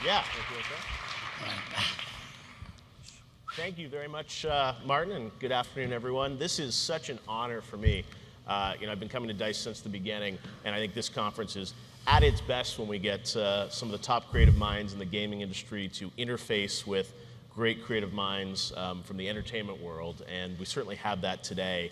Yeah. Thank you very much, Martin, and good afternoon, everyone. This is such an honor for me. I've been coming to D.I.C.E since the beginning, and I think this conference is at its best when we get some of the top creative minds in the gaming industry to interface with great creative minds from the entertainment world, and we certainly have that today.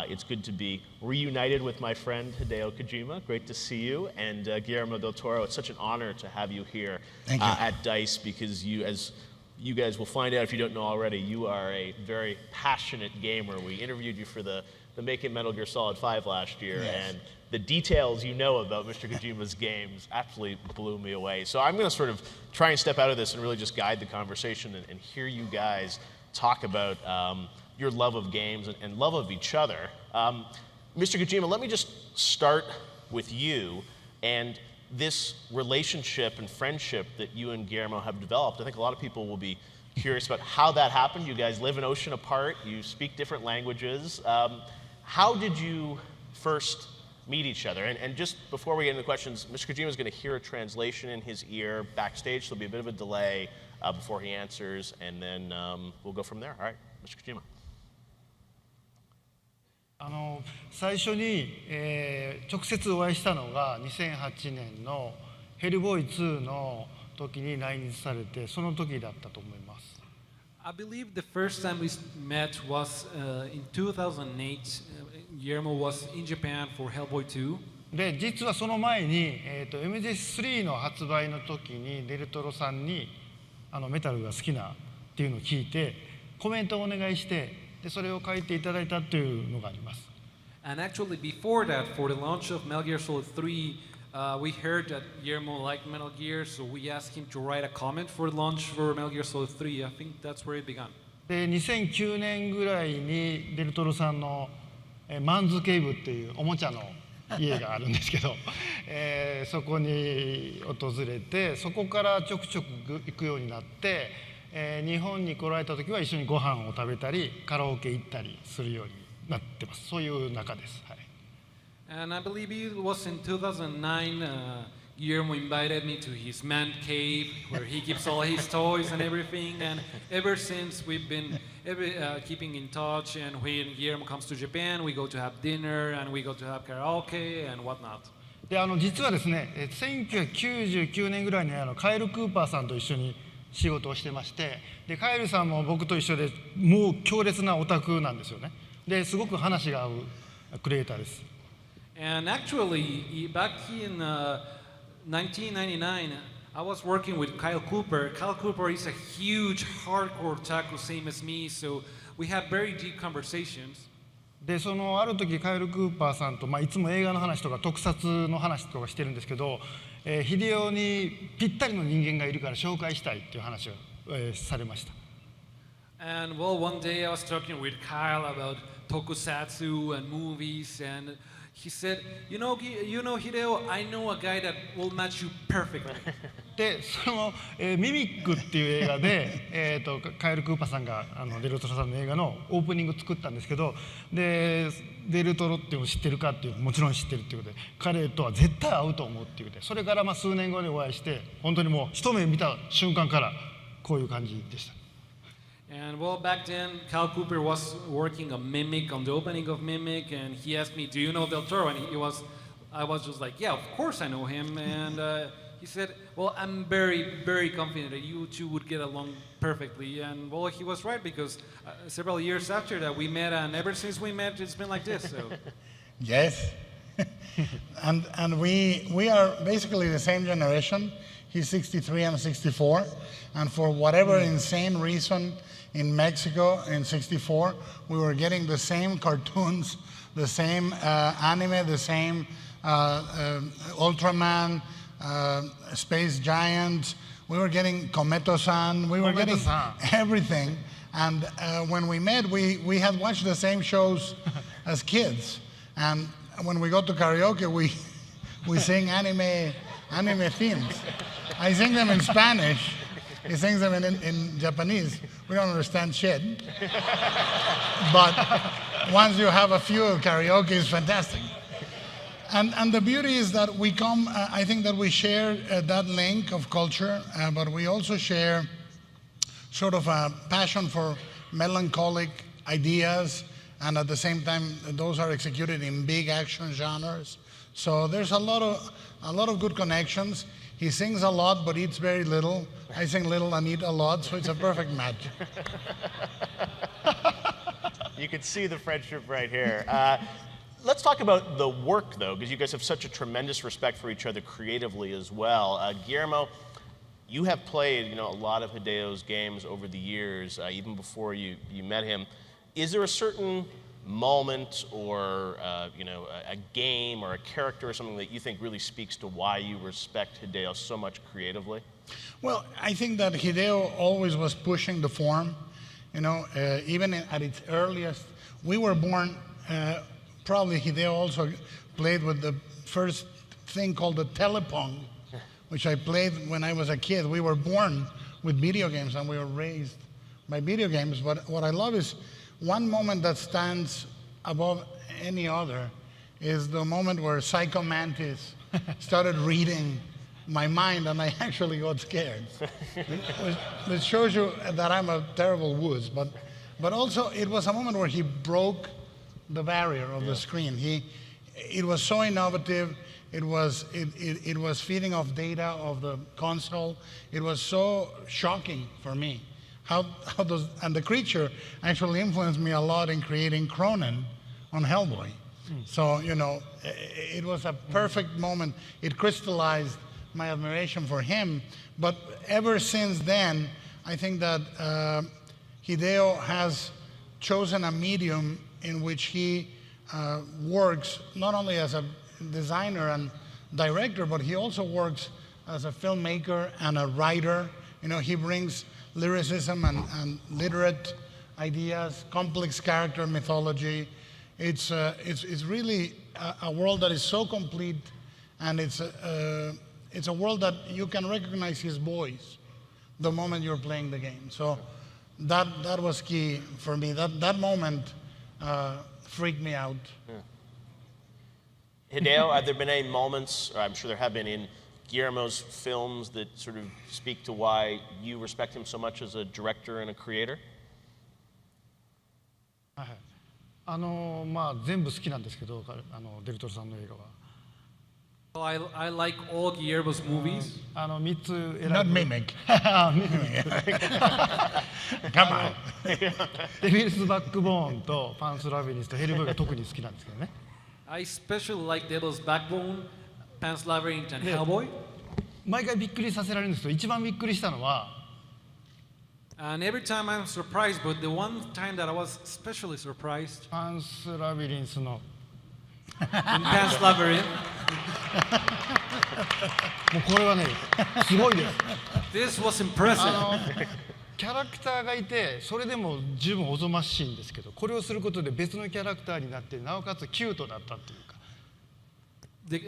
It's good to be reunited with my friend Hideo Kojima. Great to see you. And Guillermo del Toro, it's such an honor to have you here at D.I.C.E because as you guys will find out if you don't know already, you are a very passionate gamer. We interviewed you for the Making Metal Gear Solid 5 last year, and the details you know about Mr. Kojima's games absolutely blew me away. So I'm going to sort of try and step out of this and really just guide the conversation and hear you guys talk about your love of games and love of each other. Mr. Kojima, let me just start with you and this relationship and friendship that you and Guillermo have developed. I think a lot of people will be curious about how that happened. You guys live an ocean apart. You speak different languages. How did you first meet each other? And just before we get into questions, Mr. Kojima is going to hear a translation in his ear backstage, so there'll be a bit of a delay before he answers, and then we'll go from there. All right, Mr. Kojima. 最初に、直接お会いしたのが2008年のヘルボーイ2の時に来日されて、その時だったと思います。I believe the first time we met was in 2008. Guillermo was in Japan for Hellboy 2. で、実はその前に、MGS3 の発売の時にデルトロさんにメタルが好きなっていうのを聞いて、コメントをお願いして、でそれを書いていただいたというのがあります。And actually, before that, for the launch of Metal Gear Solid 3, we heard that Guillermo liked Metal Gear, so we asked him to write a comment for the launch for Metal Gear Solid 3. I think that's where it began. で、2009年ぐらいにデルトロさんのマンズケイブっていうおもちゃの家があるんですけど、そこに訪れて、そこからちょくちょく行くようになって、日本に来られた時は一緒にご飯を食べたりカラオケ行ったりするようになってます。そういう仲です。はい。And I believe it was in 2009. Guillermo invited me to his man cave where he keeps all his toys and everything. And ever since we've been keeping in touch. And when Guillermo comes to Japan, we go to have dinner and we go to have karaoke and whatnot. で、実はですね、1999年ぐらいにカエル・クーパーさんと一緒に仕事をしてまして、でカエルさんも僕と一緒でもう強烈なオタクなんですよね。ですごく話が合うクリエイターです。And actually, back in 1999, I was working with Kyle Cooper. Kyle Cooper is a huge hardcore otaku, same as me, so we had very deep conversations. である時カエル・クーパーさんと、いつも映画の話とか特撮の話とかしてるんですけど、ヒデオにぴったりの人間がいるから紹介したいっていう話を、されました。And well, one day I was talking with Kyle about tokusatsu and movies, and he said, you know, Hideo, I know a guy that will match you perfectly. で、ミミックっていう映画で、カエル・クーパーさんがデルトロさんの映画のオープニング作ったんですけど、でデルトロっていうのを知ってるかっていう、もちろん知ってるっていうことで、彼とは絶対合うと思うっていうことで、それから数年後にお会いして、本当にもう一目見た瞬間からこういう感じでした。And well, back then, Kyle Cooper was working on Mimic, on the opening of Mimic, and he asked me, do you know Del Toro? And I was just like, yeah, of course I know him. And he said, well, I'm very, very confident that you two would get along perfectly. And well, he was right, because several years after that we met, and ever since we met, it's been like this. So. Yes. and we are basically the same generation. He's 63, I'm 64. And for whatever insane reason, in Mexico in '64, we were getting the same cartoons, the same anime, the same Ultraman, Space Giants. We were getting Kometo-san. We were getting everything. And when we met, we had watched the same shows as kids. And when we go to karaoke, we sing anime themes. I sing them in Spanish. He sings them in Japanese. We don't understand shit. But once you have a few, karaoke is fantastic. And the beauty is that we come, I think that we share that link of culture, but we also share sort of a passion for melancholic ideas, and at the same time, those are executed in big action genres. So there's a lot of good connections. He sings a lot, but eats very little. I sing little and eat a lot, so it's a perfect match. You can see the friendship right here. Let's talk about the work, though, because you guys have such a tremendous respect for each other creatively as well. Guillermo, you have played, a lot of Hideo's games over the years, even before you met him. Is there a certain moment or, a game or a character or something that you think really speaks to why you respect Hideo so much creatively? Well, I think that Hideo always was pushing the form. Even at its earliest, we were born, probably Hideo also played with the first thing called the telepong, which I played when I was a kid. We were born with video games and we were raised by video games. But what I love is one moment that stands above any other is the moment where Psycho Mantis started reading my mind and I actually got scared. Which shows you that I'm a terrible wuss. But also it was a moment where he broke the barrier of the screen. It was so innovative. It was feeding off data of the console. It was so shocking for me. And the creature actually influenced me a lot in creating Cronin on Hellboy. So, it was a perfect moment. It crystallized my admiration for him. But ever since then, I think that Hideo has chosen a medium in which he works not only as a designer and director, but he also works as a filmmaker and a writer. He brings lyricism and literate ideas, complex character mythology. It's really a world that is so complete, and it's a world that you can recognize his voice the moment you're playing the game. So that was key for me. That moment freaked me out. Yeah. Hideo, have there been any moments, or I'm sure there have been in Guillermo's films that sort of speak to why you respect him so much as a director and a creator? 全部好きなんですけど、デルトロさんの映画は。I like all Guillermo's movies. 3つ選ぶ。Not mimic. Come on. デビルスバックボーンとパンスラビリンスとヘルボーイが特に好きなんですけどね。I especially like Devil's Backbone, Pan's Labyrinth, and Hellboy. 毎回びっくりさせられるんですけど、一番びっくりしたのは、And every time I'm surprised, but the one time that I was especially surprised, パンスラビリンスの in Pan's Labyrinth, もうこれはね、すごいです。 this was impressive. キャラクターがいて、それでも十分おぞましいんですけど、これをすることで別のキャラクターになって、なおかつキュートだったっていうか。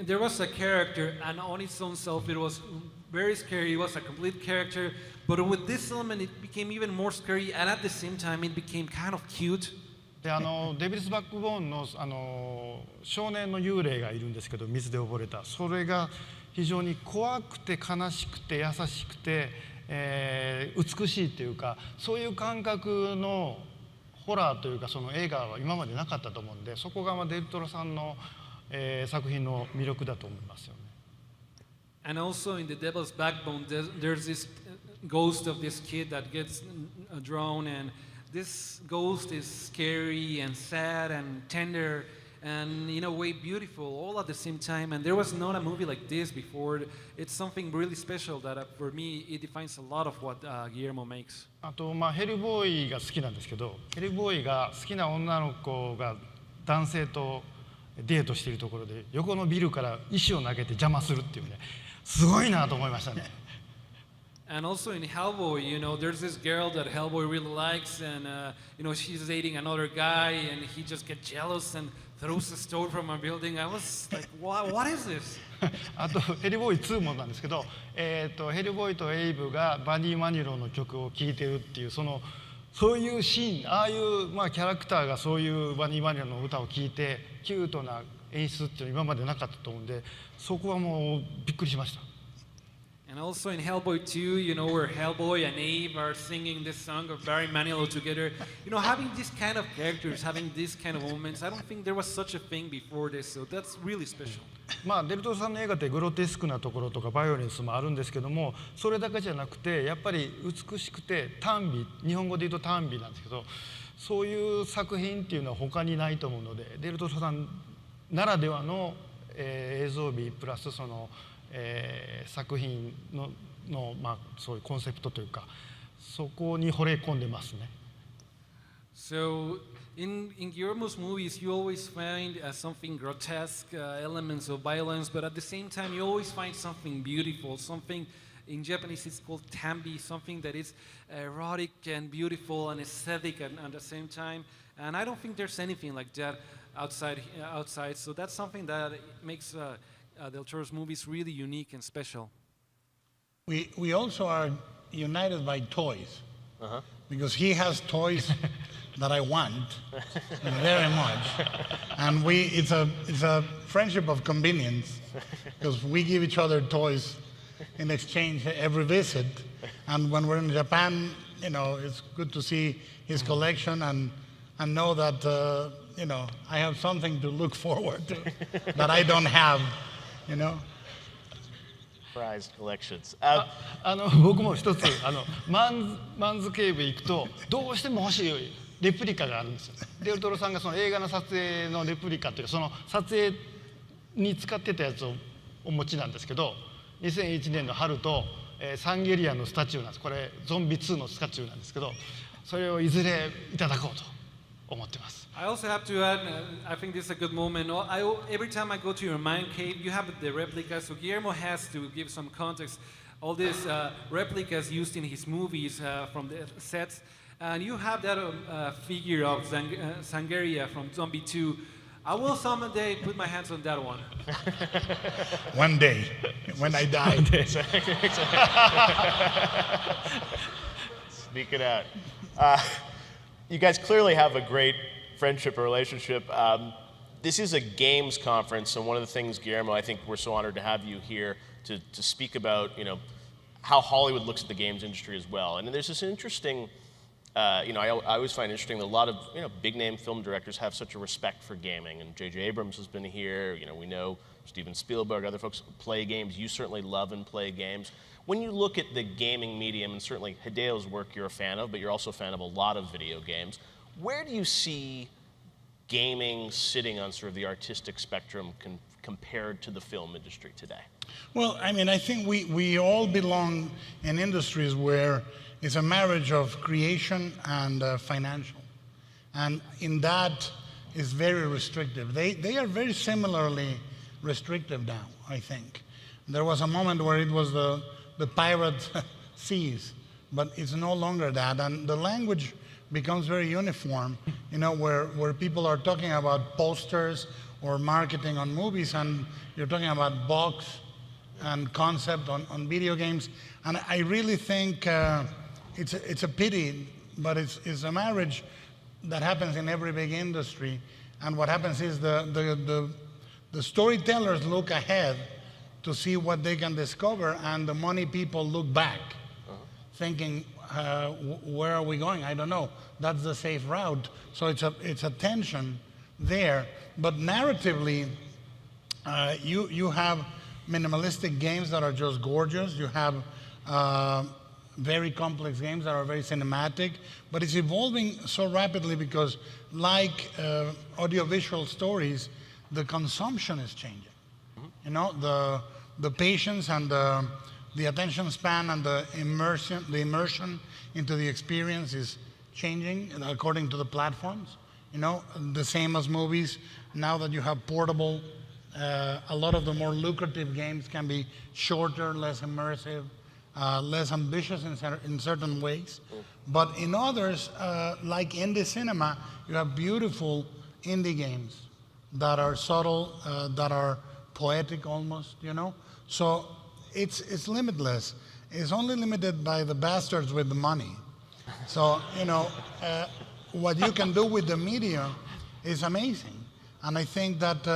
There was a character, and on its own self, it was very scary. It was a complete character, but with this element, it became even more scary, and at the same time, it became kind of cute. でデビルスバックボーンの、少年の幽霊がいるんですけど、水で溺れた。それが非常に怖くて悲しくて優しくて、美しいというか、そういう感覚のホラーというか、その映画は今までなかったと思うんで、そこがデルトロさんの、作品の魅力だと思いますよね。And also in the Devil's Backbone, there's this ghost of this kid that gets drawn, and this ghost is scary and sad and tender and in a way beautiful all at the same time. And there was not a movie like this before. It's something really special that for me it defines a lot of what Guillermo makes. あとヘルボーイが好きなんですけど、ヘルボーイが好きな女の子が男性とデートしているところで横のビルから石を投げて邪魔するっていうね、すごいなと思いましたね。And also in Hellboy, there's this girl that Hellboy really likes, and she's dating another guy, and he just gets jealous and throws a stone from a building. I was like, what is this? あとヘルボーイ2もなんですけど、ヘルボーイとエイブがバニー・マニローの曲を聴いてるっていうそういうシーン、ああいうキャラクターがそういうバニー・マニローの歌を聴いてキュートな演出っていうのは今までなかったと思うんで、そこはもうびっくりしました。And also in Hellboy 2, you know, where Hellboy and Abe are singing this song of Barry Manilow together, you know, having this kind of characters, having these kind of moments, I don't think there was such a thing before this, so that's really special. まあデルトロさんの映画ってグロテスクなところとかバイオレンスもあるんですけども、それだけじゃなくてやっぱり美しくて短美、日本語で言うと短美なんですけど、そういう作品っていうのは他にないと思うので、デルトロさんならではの、映像美プラスその、作品のまあそういうコンセプトというか、そこに惚れ込んでますね。So in Guillermo's movies, you always find something grotesque, elements of violence, but at the same time, you always find something beautiful, something in Japanese it's called tambi, something that is erotic and beautiful and aesthetic at the same time. And I don't think there's anything like that outside. So that's something that makes Del Toro's movies really unique and special. We also are united by toys. Because he has toys that I want very much, and it's a friendship of convenience, because we give each other toys in exchange every visit, and when we're in Japan, you know, it's good to see his collection and know that you know, I have something to look forward to that I don't have, you know. Prized collections. 僕も一つマンズ警部行くとどうしても欲しいレプリカがあるんですよ。デルトロさんがその映画の撮影のレプリカというか、その撮影に使ってたやつをお持ちなんですけど、2001年の春と、サンゲリアのスタチューなんです。これゾンビ2のスタチューなんですけど、それをいずれいただこうと思ってます。 I also have to add, I think this is a good moment. Every time I go to your man cave, you have the replicas. So Guillermo has to give some context. All these replicas used in his movies from the sets. And you have that figure of Sangeria from Zombie 2. I will someday put my hands on that one. One day, when I die. Speak it out. You guys clearly have a great friendship or relationship. This is a games conference, and one of the things, Guillermo, I think we're so honored to have you here to speak about, you know, how Hollywood looks at the games industry as well. And there's this interesting, you know, I always find interesting that a lot of, you know, big-name film directors have such a respect for gaming. And J.J. Abrams has been here. You know, we know Steven Spielberg, other folks play games. You certainly love and play games. When you look at the gaming medium, and certainly Hideo's work you're a fan of, but you're also a fan of a lot of video games, where do you see gaming sitting on sort of the artistic spectrum compared to the film industry today? Well, I mean, I think we all belong in industries where it's a marriage of creation and financial. And in that, it's very restrictive. They are very similarly restrictive now, I think. There was a moment where it was the pirate seas, but it's no longer that. And the language becomes very uniform, you know, where people are talking about posters or marketing on movies, and you're talking about box and concept on video games. And I really think it's a pity, but it's a marriage that happens in every big industry. And what happens is the storytellers look ahead to see what they can discover, and the money people look back, thinking, where are we going? I don't know. That's the safe route. So it's a tension there. But narratively, you have minimalistic games that are just gorgeous. You have very complex games that are very cinematic. But it's evolving so rapidly because, like audiovisual stories, the consumption is changing. You know, the patience and the attention span and the immersion into the experience is changing according to the platforms. You know, the same as movies. Now that you have portable, a lot of the more lucrative games can be shorter, less immersive, less ambitious in certain ways. But in others, like indie cinema, you have beautiful indie games that are subtle, that are poetic almost, you know. So it's limitless. It's only limited by the bastards with the money. So, you know, what you can do with the media is amazing. And I think that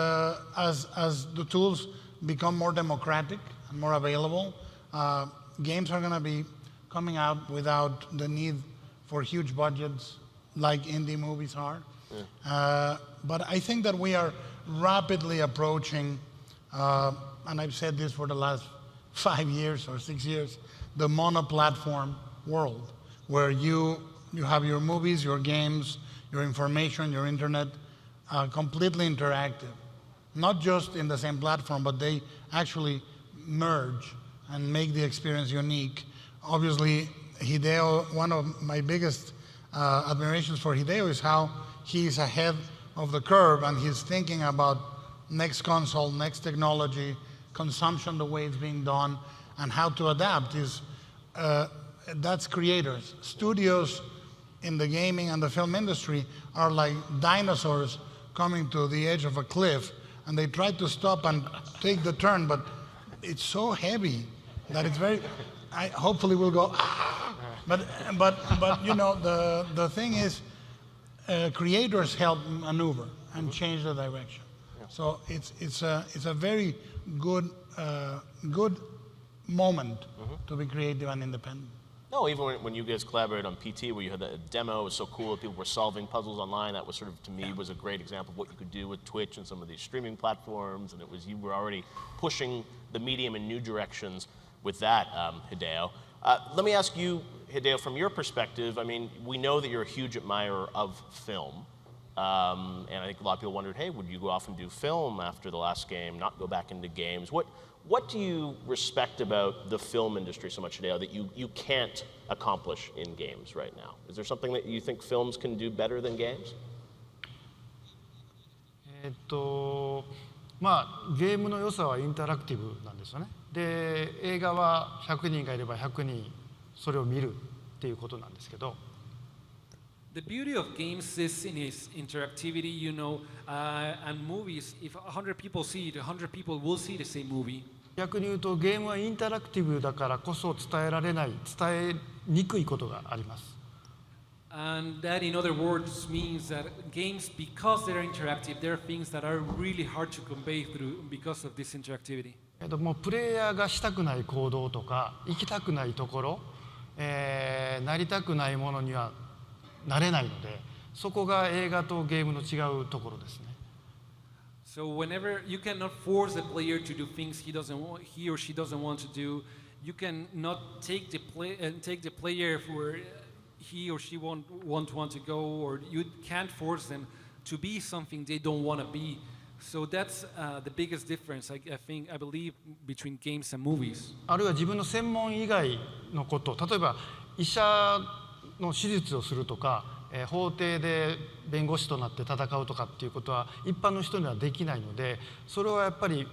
as the tools become more democratic and more available, games are going to be coming out without the need for huge budgets like indie movies are. But I think that we are rapidly approaching, and I've said this for the last 5 years or 6 years, the mono-platform world, where you have your movies, your games, your information, your internet, completely interactive. Not just in the same platform, but they actually merge and make the experience unique. Obviously, Hideo, one of my biggest admirations for Hideo is how he's ahead of the curve and he's thinking about next console, next technology, consumption, the way it's being done, and how to adapt. That's creators. Studios in the gaming and the film industry are like dinosaurs coming to the edge of a cliff, and they try to stop and take the turn, but it's so heavy that it's very. Hopefully we'll go. But you know, the thing is, creators help maneuver and change the direction. So it's a very good moment to be creative and independent. No, even when you guys collaborated on PT, where you had that demo, it was so cool. People were solving puzzles online. That was sort of, to me, was a great example of what you could do with Twitch and some of these streaming platforms. And it was, you were already pushing the medium in new directions with that, Hideo. Let me ask you, Hideo, from your perspective, I mean, we know that you're a huge admirer of film. And I think a lot of people wondered, hey, would you go off and do film after the last game, not go back into games? What do you respect about the film industry so much, Hideo, that you can't accomplish in games right now? Is there something that you think films can do better than games? まあゲームの良さはインタラクティブなんですよね。で、映画は100人がいれば100人それを見るっていうことなんですけど。The beauty of games is in its interactivity, you know, and movies. If 100 people see it, 100 people will see the same movie. 逆に言うとゲームはインタラクティブだからこそ伝えられない、伝えにくいことがあります。And that, in other words, means that games, because they're interactive, there are things that are really hard to convey through because of this interactivity. もうプレイヤーがしたくない行動とか行きたくないところ、なりたくないものにはなれないので、そこが映画とゲームの違うところですね。So whenever you cannot force the player to do things he or she doesn't want to do, you cannot take the player where he or she want to go, or you can't force them to be something they don't want to be. So that's the biggest difference, I believe, between games and movies. あるいは自分の専門以外のこと、例えば医者の手術をするとか、法廷で弁護士となって戦うとかっていうことは一般の人にはできないので、それはやっぱり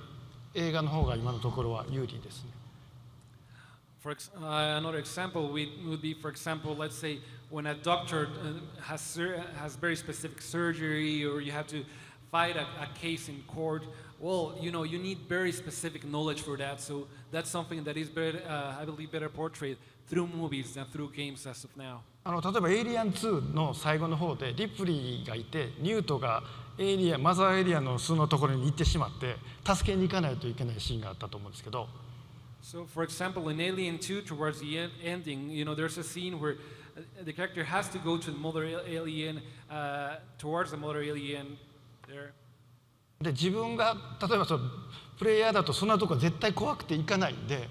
映画の方が今のところは有利ですね。Another example would be, for example, let's say when a doctor has very specific surgery, or you have to fight a case in court. Well, you know, you need very specific knowledge for that. So that's something that is better, I believe, better portrayed through movies than through games as of now. 例えば「エイリアン2」の最後の方でリプリーがいて、ニュートがマザーエイリアンの巣のところに行ってしまって助けに行かないといけないシーンがあったと思うんですけど。So, for example, in Alien 2, towards the ending, you know, there's a scene where the character has to go to the mother alien, towards the mother alien there. で自分が例えばプレイヤーだとそんなとこは絶対怖くて行かないんで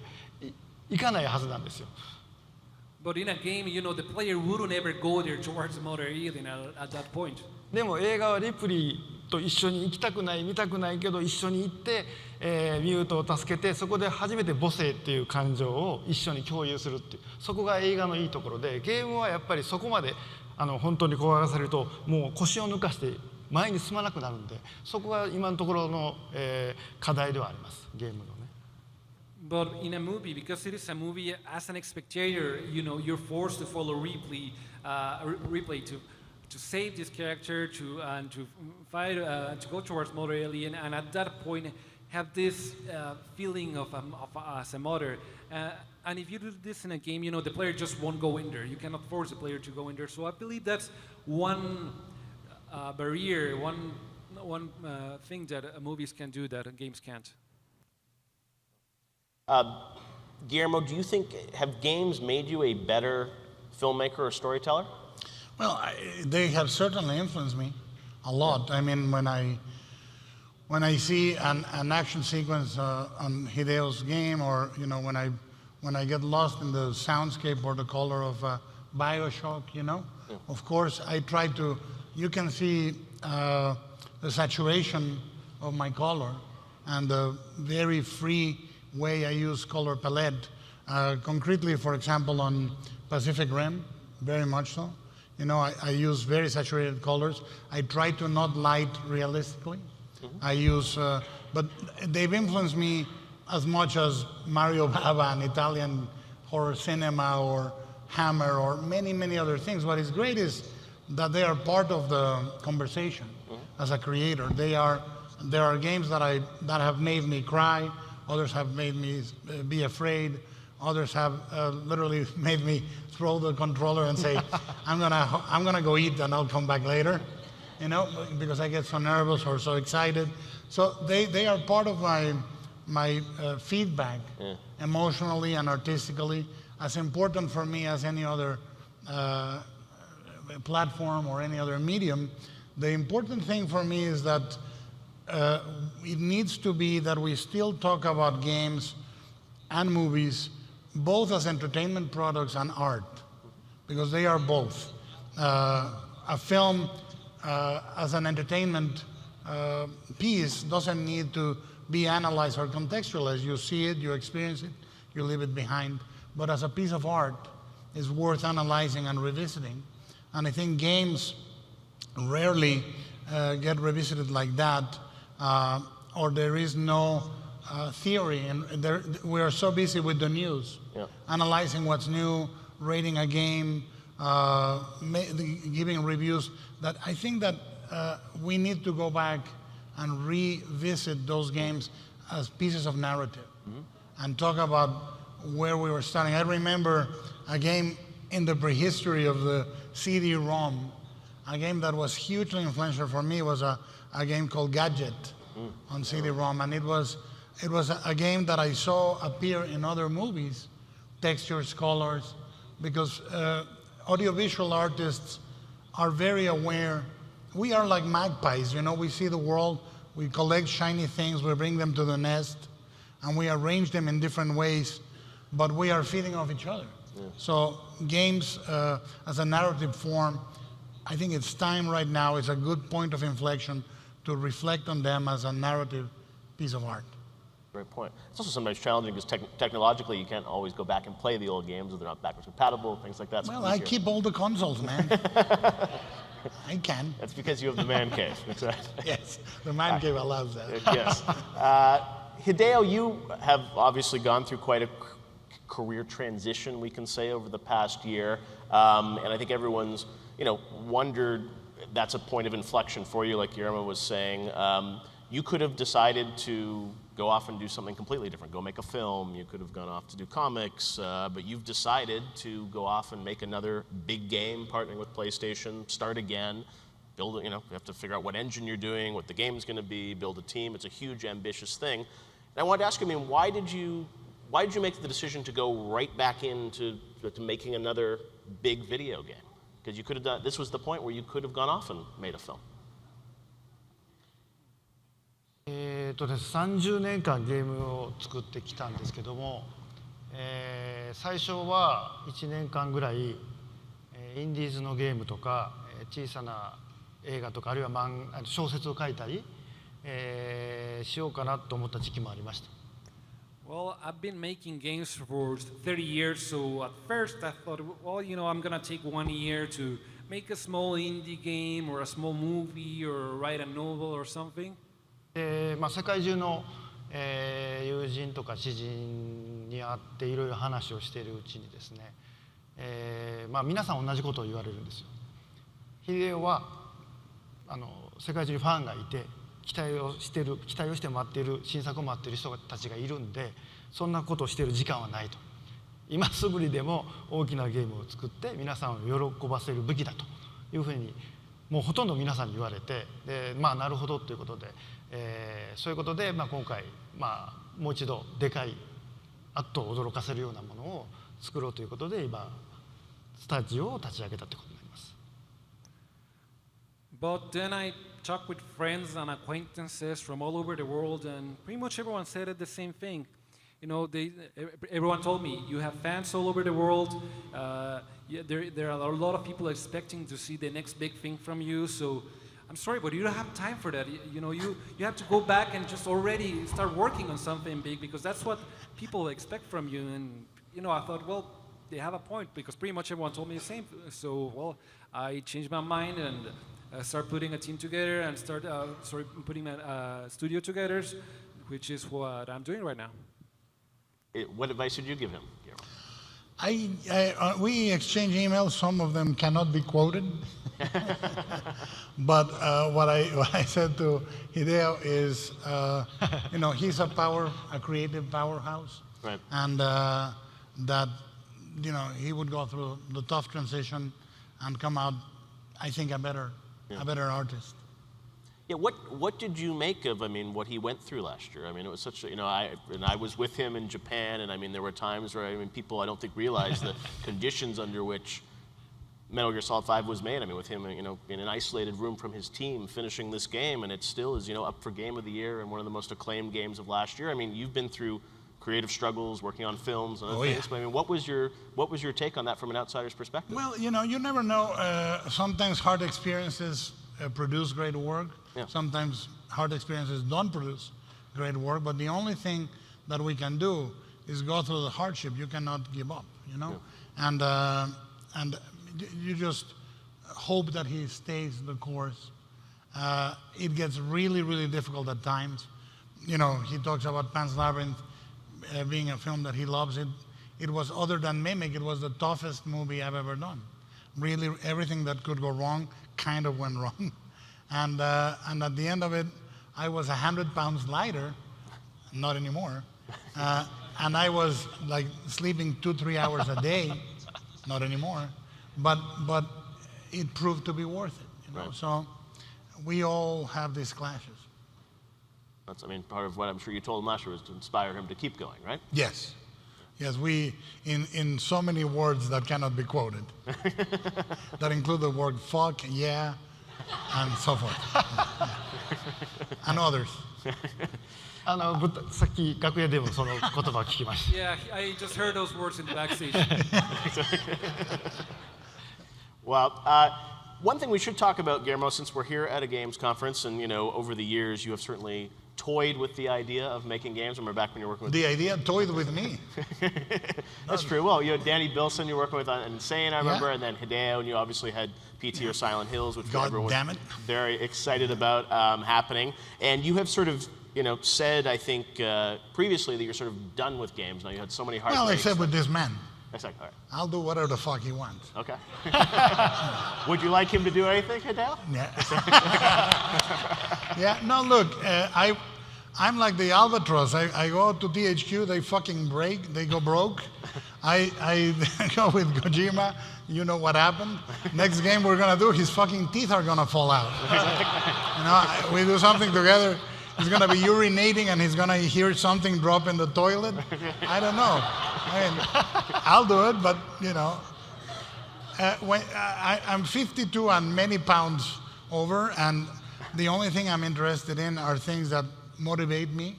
行かないはずなんですよ。But in a game, you know, the player wouldn't ever go there towards the mother alien at that point. でも映画はリプリーと一緒に行きたくない見たくないけど一緒に行って、ミュートを助けて、そこで初めて母性っていう感情を一緒に共有するっていう、そこが映画のいいところで、ゲームはやっぱりそこまで本当に怖がらせるともう腰を抜かして前に進まなくなるんで、そこが今のところの、課題ではあります、ゲームのね。But in a movie, because it is a movie, as an spectator, you know, you're forced to follow replay to save this character, to fight, to go towards mother alien, and at that point have this feeling of as a mother. And if you do this in a game, you know, the player just won't go in there. You cannot force the player to go in there. So I believe that's one barrier, one thing that movies can do that games can't. Guillermo, do you think, have games made you a better filmmaker or storyteller? Well, they have certainly influenced me a lot. I mean, when I see an action sequence on Hideo's game, or when I get lost in the soundscape or the color of BioShock, of course I try to. You can see the saturation of my color and the very free way I use color palette. Concretely, for example, on Pacific Rim, very much so. I use very saturated colors. I try to not light realistically. I use, but they've influenced me as much as Mario Bava and Italian horror cinema or Hammer or many, many other things. What is great is that they are part of the conversation as a creator. There are games that have made me cry. Others have made me be afraid. Others have literally made me throw the controller and say, I'm gonna go eat and I'll come back later, because I get so nervous or so excited. So they are part of my feedback, emotionally and artistically, as important for me as any other platform or any other medium. The important thing for me is that it needs to be that we still talk about games and movies both as entertainment products and art, because they are both. A film as an entertainment piece doesn't need to be analyzed or contextualized. You see it, you experience it, you leave it behind. But as a piece of art, it's worth analyzing and revisiting. And I think games rarely get revisited like that, or there is no theory, and we are so busy with the news, analyzing what's new, rating a game, giving reviews, that I think that we need to go back and revisit those games as pieces of narrative and talk about where we were starting. I remember a game in the prehistory of the CD-ROM, a game that was hugely influential for me was a game called Gadget on CD-ROM, and it was a game that I saw appear in other movies, textures, colors, because audiovisual artists are very aware. We are like magpies, we see the world, we collect shiny things, we bring them to the nest, and we arrange them in different ways, but we are feeding off each other. So games as a narrative form, I think it's time right now, it's a good point of inflection to reflect on them as a narrative piece of art. Great point. It's also sometimes challenging because technologically you can't always go back and play the old games, or they're not backwards compatible, things like that. Well, I keep all the consoles, man. I can. That's because you have the man cave. That's right. Yes, the man cave allows that. Yes. Hideo, you have obviously gone through quite a career transition, we can say, over the past year. And I think everyone's, wondered, that's a point of inflection for you, like Guillermo was saying. You could have decided to go off and do something completely different, go make a film. You could have gone off to do comics, but you've decided to go off and make another big game, partnering with PlayStation, start again, build it, you have to figure out what engine you're doing, what the game's gonna be, build a team. It's a huge, ambitious thing. And I wanted to ask you, why did you make the decision to go right back into making another big video game? Because you could have done, this was the point where you could have gone off and made a film. 30年間ゲームを作ってきたんですけども、最初は1年間ぐらいインディーズのゲームとか小さな映画とかあるいは小説を書いたりしようかなと思った時期もありました。Well, I've been making games for 30 years, so at first I thought, well, I'm gonna take 1 year to make a small indie game or a small movie or write a novel or something. 世界中の友人とか知人に会っていろいろ話をしているうちにですね、皆さん同じことを言われるんですよ。ヒデオは世界中にファンがいて期待をして待っている新作を待っている人たちがいるんで、そんなことをしている時間はないと。今すぐにでも大きなゲームを作って皆さんを喜ばせるべきだというふうにもうほとんど皆さんに言われて、でまあなるほどということで、そういうことで、まあ、今回、まあ、もう一度でかいあっと驚かせるようなものを作ろうということで今スタジオを立ち上げたということになります。But then I talked with friends and acquaintances from all over the world, and pretty much everyone said the same thing. You know, everyone told me, you have fans all over the world. There are a lot of people expecting to see the next big thing from you. So I'm sorry, but you don't have time for that. You know, you have to go back and just already start working on something big, because that's what people expect from you. And, you know, I thought, well, they have a point, because pretty much everyone told me the same. So, well, I changed my mind and start putting a team together and start putting a studio together, which is what I'm doing right now. What advice would you give him, I we exchange emails. Some of them cannot be quoted. But what I said to Hideo is, you know, he's a creative powerhouse, right? And that, you know, he would go through the tough transition and come out, I think, a better artist. Yeah, what did you make of, I mean, what he went through last year? I mean, it was such a, you know, I was with him in Japan, and I mean, there were times where, I mean, people I don't think realize the conditions under which Metal Gear Solid 5 was made. I mean, with him, you know, in an isolated room from his team finishing this game, and it still is, you know, up for Game of the Year and one of the most acclaimed games of last year. I mean, you've been through creative struggles, working on films and other things. Yeah. But I mean, what was your take on that from an outsider's perspective? Well, you know, you never know. Sometimes hard experiences produce great work. Yeah. Sometimes hard experiences don't produce great work. But the only thing that we can do is go through the hardship. You cannot give up, you know. Yeah. And you just hope that he stays the course. It gets really, really difficult at times. You know, he talks about Pan's Labyrinth being a film that he loves. It was, other than Mimic, it was the toughest movie I've ever done. Really, everything that could go wrong kind of went wrong. And at the end of it, I was 100 pounds lighter, not anymore. And I was like sleeping 2-3 hours a day, not anymore. But it proved to be worth it, you know. Right. So we all have these clashes. That's, I mean, part of what I'm sure you told him last year was to inspire him to keep going, right? Yes. Yes, we, in so many words that cannot be quoted, that include the word fuck, yeah, and so forth. And others. さっき楽屋でもその言葉を聞きました。Yeah, I just heard those words in the backstage. Well, one thing we should talk about, Guillermo, since we're here at a games conference, and you know, over the years you have certainly toyed with the idea of making games. I remember back when you were working with... The idea toyed with me. That's true. Well, you had Danny Bilson you were working with on Insane, I remember, and then Hideo, and you obviously had PT or Silent Hills, which everyone was very excited about happening. And you have sort of, you know, said, I think, previously that you're sort of done with games. Now you had so many hard Well, except with this man. Exactly. All right. I'll do whatever the fuck he wants. Okay. Would you like him to do anything, Hideo? Yeah. Yeah. No, look, I'm like the albatross. I go to THQ, they fucking break, they go broke. I go with Kojima, you know what happened. Next game we're gonna do, his fucking teeth are gonna fall out. You know, we do something together. He's gonna be urinating and he's gonna hear something drop in the toilet. I don't know. I mean, I'll do it, but you know, I'm 52 and many pounds over, and the only thing I'm interested in are things that motivate me.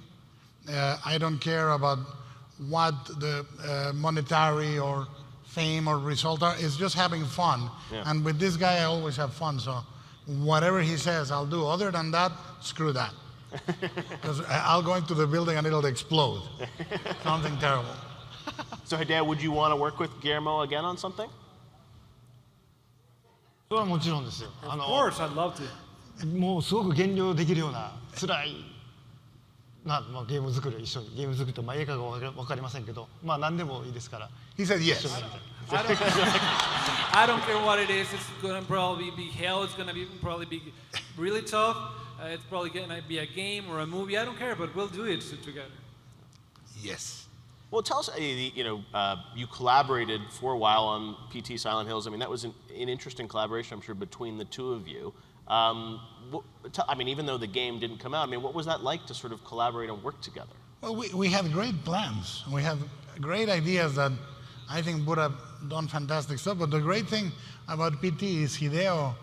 I don't care about what the monetary or fame or result are. It's just having fun. Yeah. And with this guy, I always have fun. So whatever he says, I'll do. Other than that, screw that. Because I'll go into the building and it'll explode. Something terrible. So, Hideo, would you want to work with Guillermo again on something? それはもちろんですよ。Of course, I'd love to. もうすごく減量できるような辛いまあ、ゲーム作りを一緒にゲーム作りとまあ映画が分かりませんけど、まあ何でもいいですから。He said yes. I don't care what it is. It's gonna probably be hell. It's gonna be probably be really tough. It's probably gonna be a game or a movie. I don't care, but we'll do it together. Yes. Well, tell us, you collaborated for a while on PT Silent Hills. I mean, that was an interesting collaboration, I'm sure, between the two of you. Even though the game didn't come out, I mean, what was that like to sort of collaborate and work together? Well, we had great plans. We had great ideas that I think would have done fantastic stuff. But the great thing about PT is Hideo,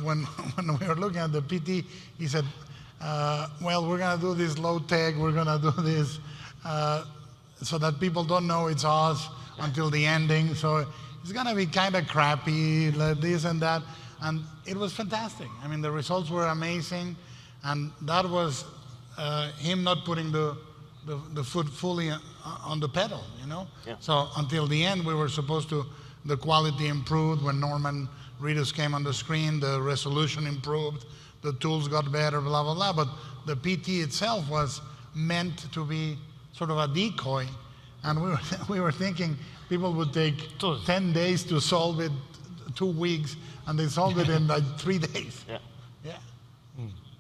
when we were looking at the PT, he said, well, we're going to do this low tech, we're going to do this so that people don't know it's us until the ending. So it's going to be kind of crappy, like this and that. And it was fantastic. I mean, the results were amazing. And that was him not putting the foot fully on the pedal, you know? Yeah. So until the end, we were supposed to, the quality improved when Norman Reedus came on the screen, the resolution improved, the tools got better, blah, blah, blah. But the PT itself was meant to be sort of a decoy. And we were thinking people would take 10 days to solve it, 2 weeks, and they solved it in like 3 days. Yeah. Yeah.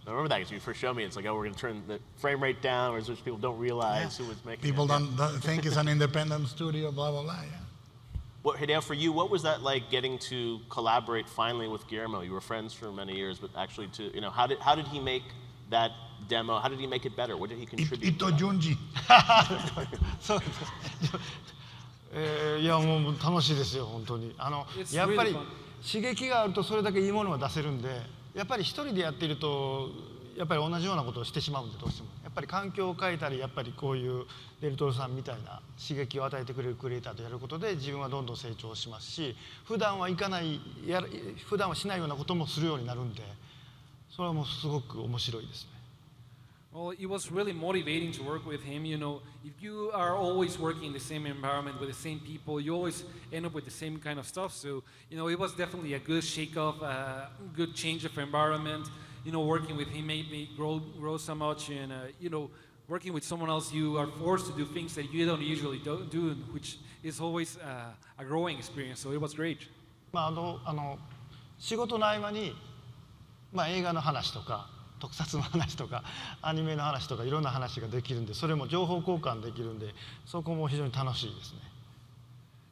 I remember that because you first showed me, it's like, oh, we're going to turn the frame rate down, or people don't realize who was making People it. don't think it's an independent studio, blah, blah, blah, yeah. Well, Hideo, for you, what was that like getting to collaborate finally with Guillermo? You were friends for many years, but actually how did he make that demo? How did he make it better? What did he contribute? Ito Junji. そういやもう楽しいですよ本当にIt's やっぱり really fun. 刺激があるとそれだけいいものが出せるんでやっぱり一人でやっているとやっぱり同じようなことをしてしまうんでどうしてもやっぱり環境を変えたりやっぱりこういうデルトロさんみたいな刺激を与えてくれるクリエイターとやることで自分はどんどん成長しますし普段はしないようなこともするようになるんでそれはもうすごく面白いですね。Well, it was really motivating to work with him. If you are always working in the same environment with the same people, you always end up with the same kind of stuff. So, it was definitely a good shake-off, a good change of environment. Working with him made me grow so much. And, working with someone else, you are forced to do things that you don't usually do, which is always a growing experience. So it was great. 仕事の合間に、映画の話とか特撮の話とかアニメの話とかいろんな話ができるんでそれも情報交換できるんでそこも非常に楽しいですね。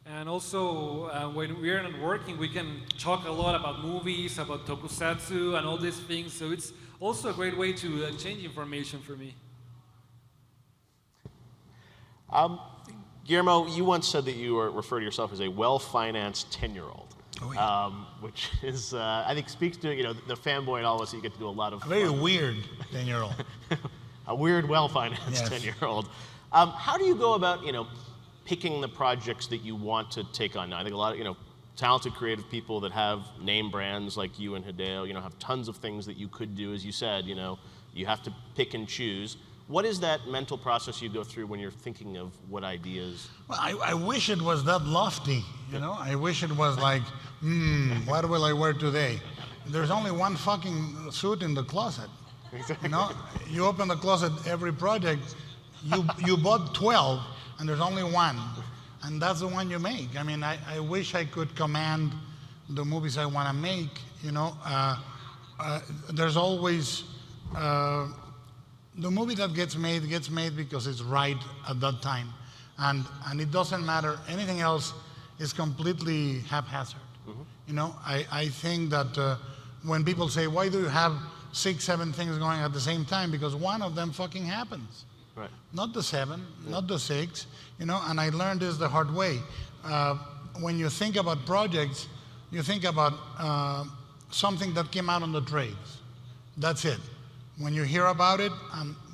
And also, when we're not working, we can talk a lot about movies, about tokusatsu, and all these things. So it's also a great way to exchange information for me. Guillermo, you once said that you refer to yourself as a well-financed 10-year-old. Oh, yeah. Which is, I think, speaks to the fanboy and all of us. You get to do a lot of A very weird 10-year-old. a weird, well-financed Yes. 10-year-old. How do you go about, picking the projects that you want to take on now? I think a lot of, talented creative people that have name brands like you and Hideo, have tons of things that you could do. As you said, you have to pick and choose. What is that mental process you go through when you're thinking of what ideas? Well, I wish it was that lofty, I wish it was like, what will I wear today? There's only one fucking suit in the closet. You open the closet every project, you bought 12, and there's only one, and that's the one you make. I mean, I wish I could command the movies I want to make, there's always, the movie that gets made because it's right at that time. And it doesn't matter. Anything else is completely haphazard. I think that when people say, why do you have 6, 7 things going at the same time? Because one of them fucking happens. Right. Not the 7, not the 6, and I learned this the hard way. When you think about projects, you think about something that came out on the trades. That's it. When you hear about it,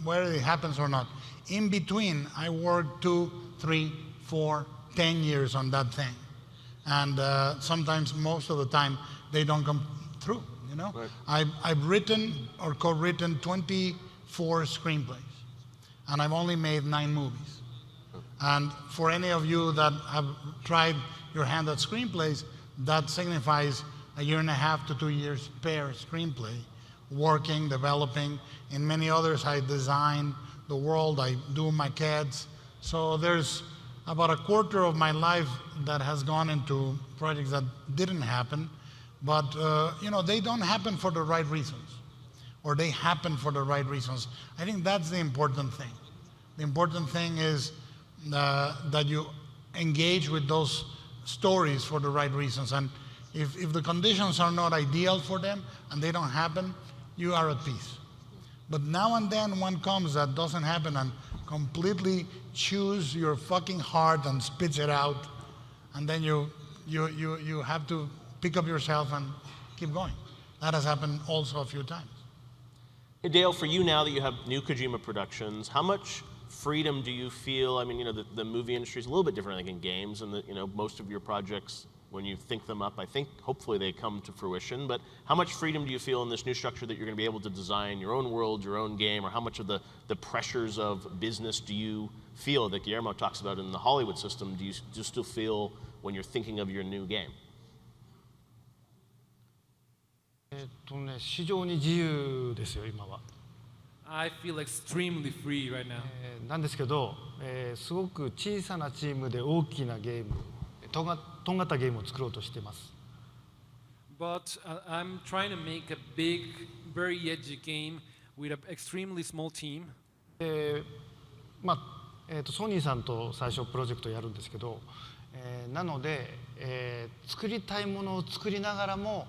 whether it happens or not. In between, I worked 2, 3, 4, 10 years on that thing. And sometimes, most of the time, they don't come through, Right. I've written or co-written 24 screenplays. And I've only made 9 movies. And for any of you that have tried your hand at screenplays, that signifies 1.5 to 2 years per screenplay. Working, developing. In many others, I design the world, I do maquettes. So there's about a quarter of my life that has gone into projects that didn't happen. But, they don't happen for the right reasons. Or they happen for the right reasons. I think that's the important thing. The important thing is that you engage with those stories for the right reasons. And if the conditions are not ideal for them and they don't happen, you are at peace. But now and then one comes that doesn't happen and completely chews your fucking heart and spits it out, and then you have to pick up yourself and keep going. That has happened also a few times. Hideo, for you now that you have new Kojima productions, how much freedom do you feel? I mean, you know, the movie industry is a little bit different, I think, in games, and you know, most of your projects, when you think them up, I think hopefully they come to fruition. But how much freedom do you feel in this new structure that you're going to be able to design your own world, your own game, or how much of the pressures of business do you feel that Guillermo talks about in the Hollywood system? Do you still feel when you're thinking of your new game? 非常に自由ですよ今は。I feel extremely free right now. なんですけど、すごく小さなチームで大きなゲーム、とんがったゲームを作ろうとしています。But I'm trying to make a big, very edgy game with an extremely small team. ソニーさんと最初プロジェクトをやるんですけど、なので、作りたいものを作りながらも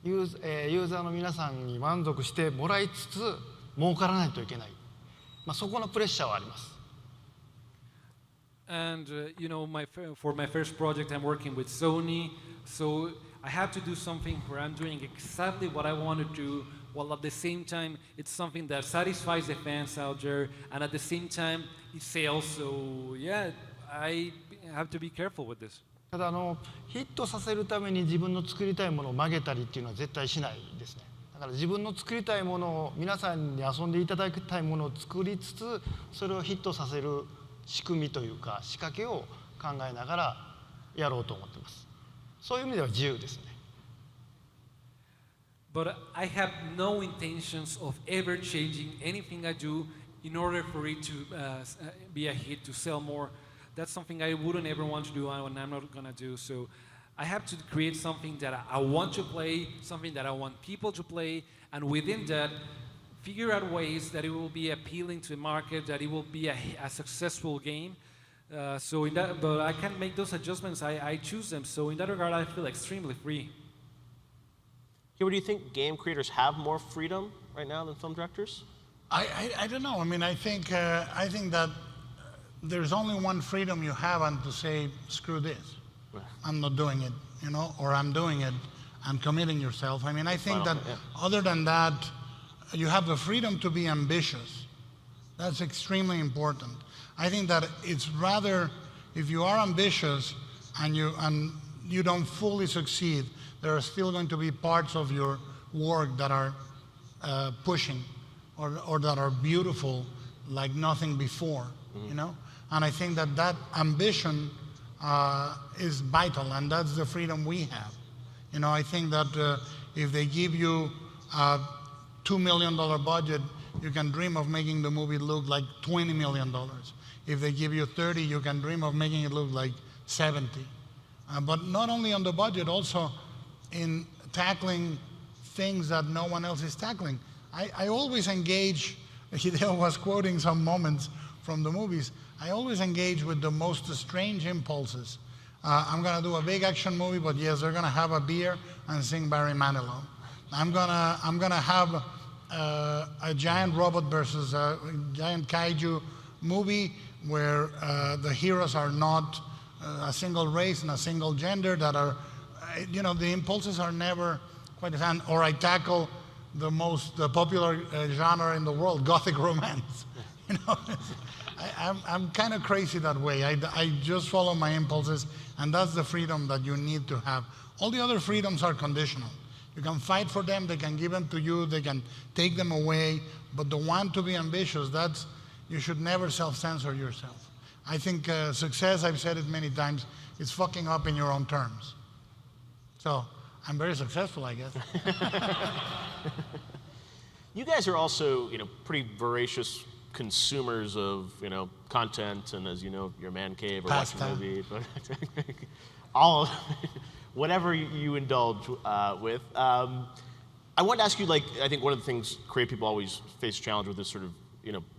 ユーザーの皆さんに満足してもらいつつ儲からないといけない、そこのプレッシャーはあります。And you know, for my first project, I'm working with Sony, so I have to do something where I'm doing exactly what I want to do, while at the same time it's something that satisfies the fans out there, and at the same time it sells. So yeah, I have to be careful with this. ただヒットさせるために自分の作りたいものを曲げたりっていうのは絶対しないですね。だから自分の作りたいものを皆さんに遊んでいただきたいものを作りつつそれをヒットさせる仕組みというか仕掛けを考えながらやろうと思っています。そういう意味では自由ですね。But I have no intentions of ever changing anything I do in order for it to be a hit, to sell more. That's something I wouldn't ever want to do and I'm not going to do. So I have to create something that I want to play, something that I want people to play, and within that, figure out ways that it will be appealing to the market, that it will be a successful game. But I can't make those adjustments. I choose them. So in that regard, I feel extremely free. Do you think game creators have more freedom right now than film directors? I don't know. I mean, I think that there's only one freedom you have, and to say, screw this. I'm not doing it, you know, or I'm doing it and committing yourself. I mean, I think that other than that, you have the freedom to be ambitious. That's extremely important. I think that it's rather, if you are ambitious and you don't fully succeed, there are still going to be parts of your work that are pushing or that are beautiful like nothing before, you know? And I think that ambition is vital, and that's the freedom we have. You know, I think that if they give you a $2 million budget, you can dream of making the movie look like $20 million. If they give you 30, you can dream of making it look like 70. But not only on the budget, also in tackling things that no one else is tackling. I always engage, Hideo was quoting some moments from the movies, I always engage with the most strange impulses. I'm going to do a big action movie, but yes, they're going to have a beer and sing Barry Manilow. I'm gonna have a giant robot versus a giant kaiju movie where the heroes are not a single race and a single gender, that are, you know, the impulses are never quite the same. Or I tackle the most popular genre in the world, gothic romance. You know, I'm kind of crazy that way. I just follow my impulses, and that's the freedom that you need to have. All the other freedoms are conditional. You can fight for them, they can give them to you, they can take them away, but the one to be ambitious, that's, you should never self-censor yourself. I think success, I've said it many times, is fucking up in your own terms. So I'm very successful, I guess. You guys are also, you know, pretty voracious consumers of, you know, content, and as you know, your man cave or watching a movie, but all whatever you indulge with. I wanted to ask you, like, I think one of the things creative people always face a challenge with is sort of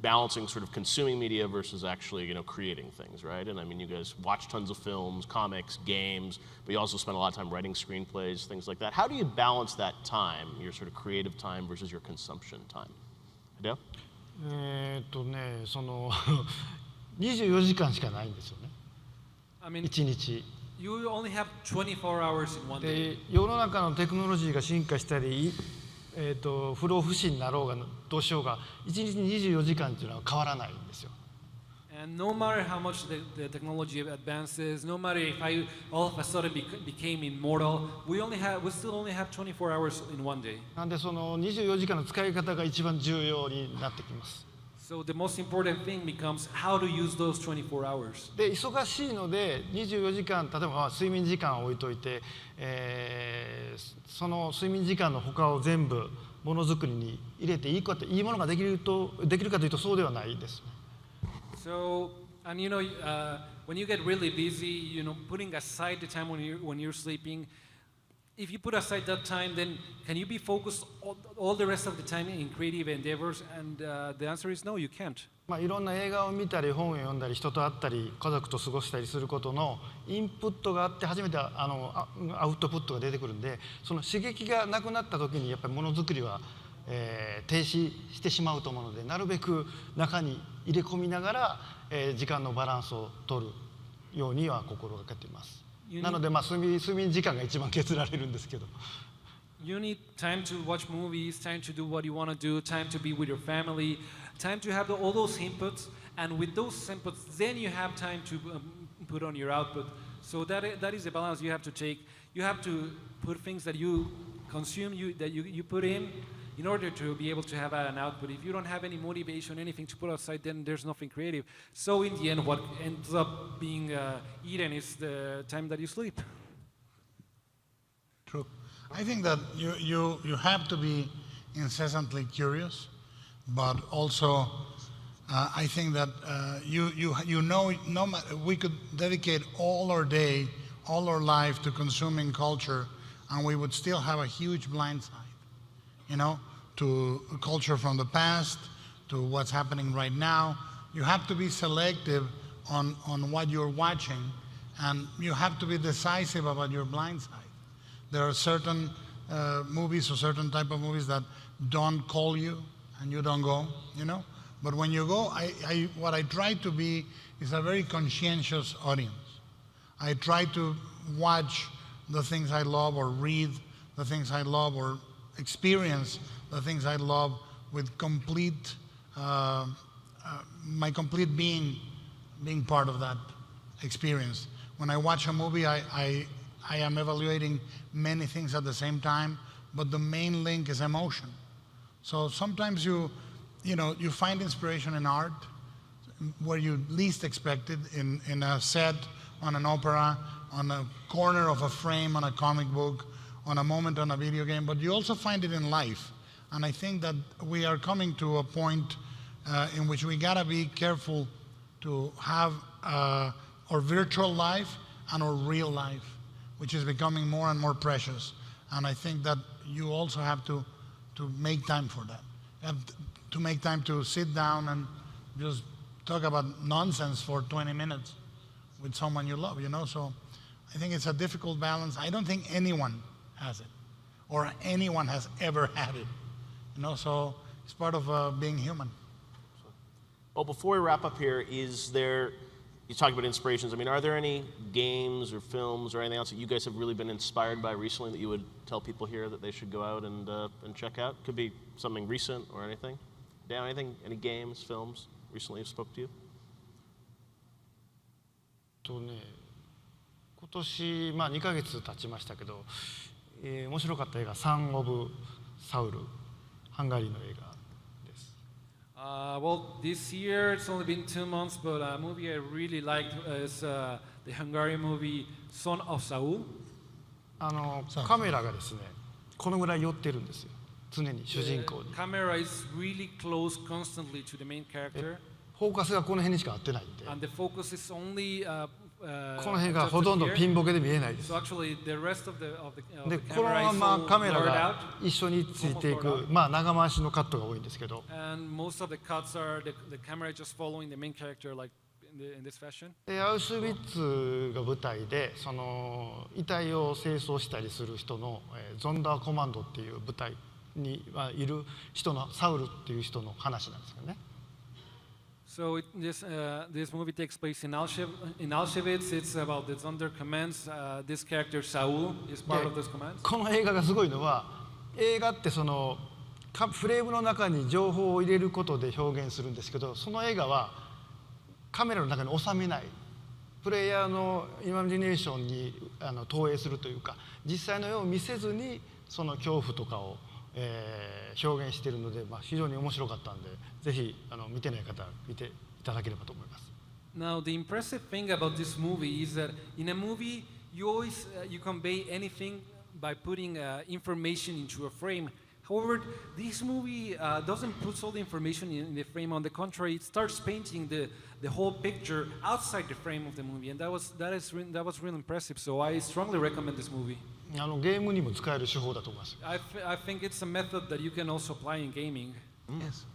balancing sort of consuming media versus actually, creating things, right? And I mean, you guys watch tons of films, comics, games, but you also spend a lot of time writing screenplays, things like that. How do you balance that time, your sort of creative time versus your consumption time? Hideo? その24時間しかないんですよね。I mean, 1日。you only have 24 hours in one で day. 世の中のテクノロジーが進化したり、不老不死になろうがどうしようが1日に24時間っていうのは変わらないんですよ。And no matter how much the technology advances, no matter if I all of a sudden became immortal, we still only have 24 hours in one day. なんでその24時間の使い方が一番重要になってきます。So the most important thing becomes how to use those 24 hours. で忙しいので24時間例えば睡眠時間を置いといて、その睡眠時間の他を全部ものづくりに入れていいものができるかというとそうではないです。So, and when you get really busy, putting aside the time when you're sleeping, if you put aside that time, then can you be focused all the rest of the time in creative endeavors? And the answer is no, you can't. いろんな映画を見たり本を読んだり人と会ったり家族と過ごしたりすることのインプットがあって初めてアウトプットが出てくるんで、その刺激がなくなった時にやっぱりものづくりは停止してしまうと思うので、なるべく中に入れ込みながら、時間のバランスを取るようには心がけています。なので睡眠時間が一番削られるんですけど。You need time to watch movies, time to do what you want to do, time to be with your family, time to have all those inputs, and with those inputs, then you have time to put on your output. So that is the balance you have to take. You have to put things that you consume, that you put in order to be able to have an output. If you don't have any motivation, anything to put outside, then there's nothing creative. So in the end, what ends up being eaten is the time that you sleep. True. I think that you have to be incessantly curious, but also I think that we could dedicate all our day, all our life to consuming culture, and we would still have a huge blind side, to culture from the past, to what's happening right now. You have to be selective on what you're watching, and you have to be decisive about your blind side. There are certain movies or certain type of movies that don't call you and you don't go, But when you go, what I try to be is a very conscientious audience. I try to watch the things I love or read the things I love or experience the things I love with my complete being part of that experience. When I watch a movie, I am evaluating many things at the same time, but the main link is emotion. So sometimes you find inspiration in art where you least expect it, in a set, on an opera, on a corner of a frame on a comic book, on a moment on a video game, but you also find it in life. And I think that we are coming to a point in which we gotta be careful to have our virtual life and our real life, which is becoming more and more precious. And I think that you also have to make time for that. You have to make time to sit down and just talk about nonsense for 20 minutes with someone you love, So I think it's a difficult balance. I don't think anyone has it, or anyone has ever had it, So it's part of being human. Well, before we wrap up here, you talk about inspirations. I mean, are there any games or films or anything else that you guys have really been inspired by recently that you would tell people here that they should go out and check out? Could be something recent or anything. Dan, any games, films recently have spoke to you? 今年2ヶ月経ちましたけど、面白かった映画「サン・オブ・サウル」ハンガリーの映画です。Well, this year it's only been 2 months, but a movie I really liked is the Hungarian movie Son of Saul. カメラがですね、このぐらい寄ってるんですよ。常に主人公に。The camera is really close constantly to the main character. フォーカスがこの辺にしか合ってないんで。And the focus is only この辺が just ほとんど here. ピンボケで見えないです。 So actually, the rest of the で、この camera ま is ま so カメラ blurred が out, 一緒についていく、まあ長回しのカットが多いんですけど、 and most of the cuts are the camera just following the main character like in this fashion. でアウシュビッツが舞台で、その遺体を清掃したりする人の、ゾンダーコマンドっていう部隊にいる人のサウルっていう人の話なんですよね。So this movie takes place in Auschwitz. It's about the Zunder commands. This character Saul is part of those commands. この映画がすごいのは、映画ってそのフレームの中に情報を入れることで表現するんですけど、その映画はカメラの中に収めない、プレイヤーのイマジネーションに投影するというか、実際の絵を見せずにその恐怖とかを表現しているので、非常に面白かったんで、ぜひ見てない方は見ていただければと思います。 Now the impressive thing about this movie is that in a movie you always you convey anything by putting information into a frame. However, this movie doesn't put all the information in the frame. On the contrary, it starts painting the whole picture outside the frame of the movie, and that was really impressive. So I strongly recommend this movie. ゲームにも使える手法だと思います。 I think it's a method that you can also apply in gaming. Yes,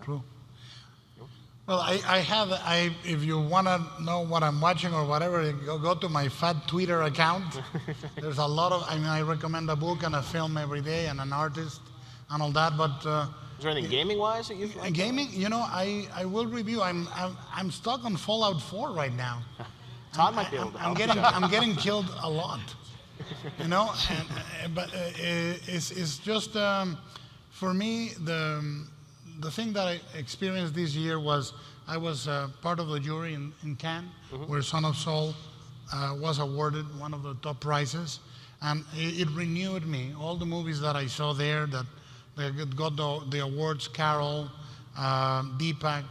true. Well, if you want to know what I'm watching or whatever, go to my fat Twitter account. There's a lot of, I recommend a book and a film every day and an artist and all that, but... Is there anything gaming-wise that you've liked? Gaming, I will review. I'm stuck on Fallout 4 right now. Todd might be able to help. I'm getting killed a lot. But it's just for me the thing that I experienced this year was I was part of the jury in Cannes, where Son of Saul was awarded one of the top prizes, and it renewed me. All the movies that I saw there that got the awards, Carol, D.I.C.E,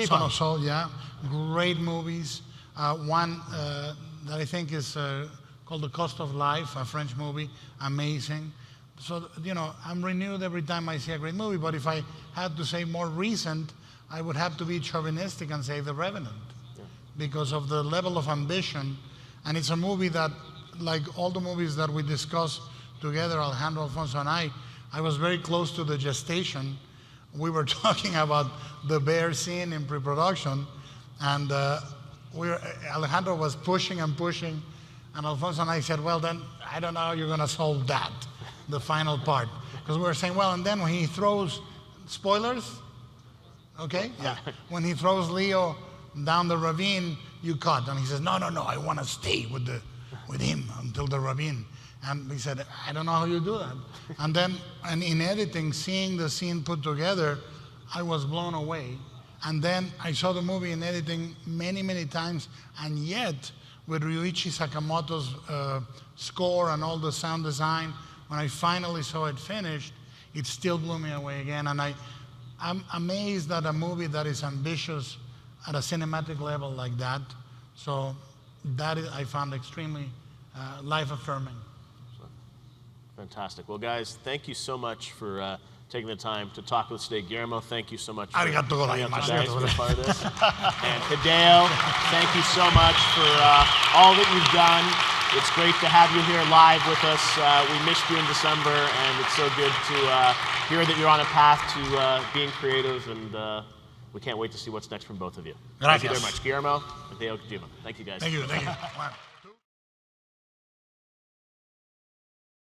Son of Saul, yeah, great movies. One that I think is called The Cost of Life, a French movie, amazing. So, I'm renewed every time I see a great movie, but if I had to say more recent, I would have to be chauvinistic and say The Revenant, because of the level of ambition. And it's a movie that, like all the movies that we discussed together, Alejandro, Alfonso, and I was very close to the gestation. We were talking about the bear scene in pre-production, and Alejandro was pushing and pushing, and Alfonso and I said, well, then, I don't know how you're going to solve that, the final part. Because we were saying, well, and then when he throws, spoilers? Okay? Yeah. When he throws Leo down the ravine, you cut. And he says, no, I want to stay with him until the ravine. And we said, I don't know how you do that. And then in editing, seeing the scene put together, I was blown away. And then I saw the movie in editing many, many times, and yet with Ryuichi Sakamoto's score and all the sound design, when I finally saw it finished, it still blew me away again. And I'm amazed at a movie that is ambitious at a cinematic level like that. So that I found extremely life-affirming. Fantastic. Well, guys, thank you so much for taking the time to talk with us today. Guillermo, thank you so much for coming out today to be a part of this. And Hideo, thank you so much for all that you've done. It's great to have you here live with us. We missed you in December, and it's so good to hear that you're on a path to being creative, and we can't wait to see what's next from both of you. Gracias. Thank you very much. Guillermo and Hideo Kojima. Thank you, guys. Thank you.